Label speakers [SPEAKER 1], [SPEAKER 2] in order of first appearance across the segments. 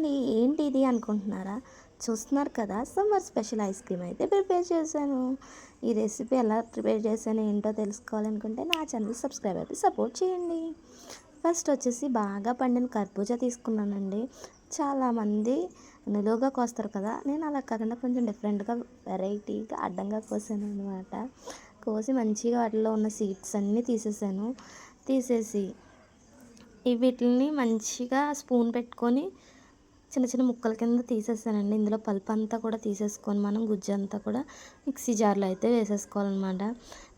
[SPEAKER 1] అండి, ఏంటి ఇది అనుకుంటున్నారా? చూస్తున్నారు కదా, సమ్మర్ స్పెషల్ ఐస్ క్రీమ్ అయితే ప్రిపేర్ చేశాను. ఈ రెసిపీ ఎలా ప్రిపేర్ చేశాను ఏంటో తెలుసుకోవాలనుకుంటే నా ఛానల్ సబ్స్క్రైబ్ అయితే సపోర్ట్ చేయండి. ఫస్ట్ వచ్చేసి బాగా పండిన కర్బూజా తీసుకున్నానండి. చాలామంది నిలువుగా కోస్తారు కదా, నేను అలా కాకుండా కొంచెం డిఫరెంట్గా వెరైటీగా అడ్డంగా కోసాను అనమాట. కోసి మంచిగా వాటిలో ఉన్న సీడ్స్ అన్నీ తీసేసాను. తీసేసి వీటిని మంచిగా స్పూన్ పెట్టుకొని చిన్న చిన్న ముక్కల కింద తీసేసానండి. ఇందులో పల్ప్ అంతా కూడా తీసేసుకొని మనం గుజ్జు అంతా కూడా మిక్సీ జార్లో అయితే వేసేసుకోవాలన్నమాట.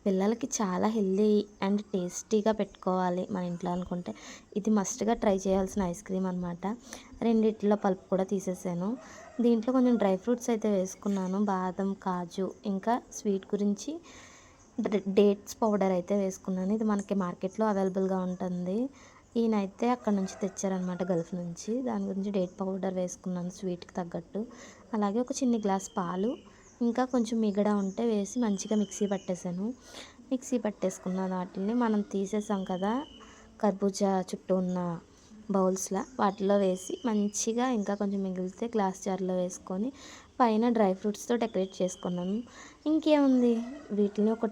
[SPEAKER 1] పిల్లలకి చాలా హెల్దీ అండ్ టేస్టీగా పెట్టుకోవాలి మన ఇంట్లో అనుకుంటే ఇది మస్ట్గా ట్రై చేయాల్సిన ఐస్ క్రీమ్ అనమాట. రెండిట్లో పల్ప్ కూడా తీసేసాను. దీంట్లో కొంచెం డ్రై ఫ్రూట్స్ అయితే వేసుకున్నాను, బాదం, కాజు, ఇంకా స్వీట్ గురించి డేట్స్ పౌడర్ అయితే వేసుకున్నాను. ఇది మనకి మార్కెట్లో అవైలబుల్గా ఉంటుంది. ఈయనైతే అక్కడ నుంచి తెచ్చారనమాట, గల్ఫ్ నుంచి. దాని గురించి డేట్ పౌడర్ వేసుకున్నాను స్వీట్కి తగ్గట్టు. అలాగే ఒక చిన్న గ్లాస్ పాలు, ఇంకా కొంచెం మిగడ ఉంటే వేసి మంచిగా మిక్సీ పట్టేసాను. మిక్సీ పట్టేసుకున్న వాటిని మనం తీసేసాం కదా కర్బూజా చుట్టూ ఉన్న బౌల్స్లా, వాటిలో వేసి మంచిగా ఇంకా కొంచెం మిగిలితే గ్లాస్ జార్లో వేసుకొని పైన డ్రై ఫ్రూట్స్తో డెకరేట్ చేసుకున్నాను. ఇంకేముంది, వీటిని ఒక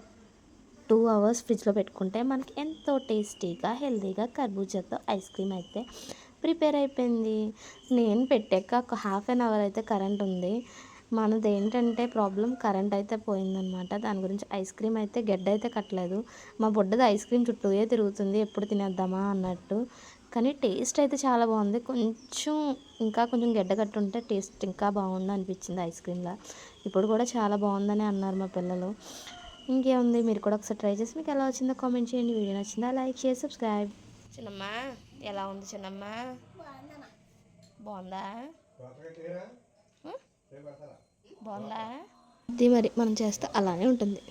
[SPEAKER 1] 2 అవర్స్ ఫ్రిడ్జ్లో పెట్టుకుంటే మనకి ఎంతో టేస్టీగా హెల్తీగా కర్బూజాతో ఐస్ క్రీమ్ అయితే ప్రిపేర్ అయిపోయింది. నేను పెట్టాక ఒక హాఫ్ అన్ అవర్ అయితే కరెంట్ ఉంది. మనది ఏంటంటే ప్రాబ్లం, కరెంట్ అయితే పోయిందనమాట. దాని గురించి ఐస్ క్రీమ్ అయితే గడ్డ అయితే కట్టలేదు. మా బుడ్డది ఐస్ క్రీమ్ చుట్టూయే తిరుగుతుంది, ఎప్పుడు తినేద్దామా అన్నట్టు. కానీ టేస్ట్ అయితే చాలా బాగుంది. ఇంకా కొంచెం గడ్డ కట్టుంటే టేస్ట్ ఇంకా బాగుంది అనిపించింది ఐస్ క్రీమ్లా. ఇప్పుడు కూడా చాలా బాగుందని అన్నారు మా పిల్లలు. ఇంకేముంది, మీరు కూడా ఒకసారి ట్రై చేసి మీకు ఎలా వచ్చిందో కామెంట్ చేయండి. వీడియో నచ్చిందా లైక్ చేసి సబ్స్క్రైబ్. చిన్నమ్మ ఎలా ఉంది చిన్నమ్మ? బాగుందా? బాగుందా? ఇది మరి మనం చేస్తే అలానే ఉంటుంది.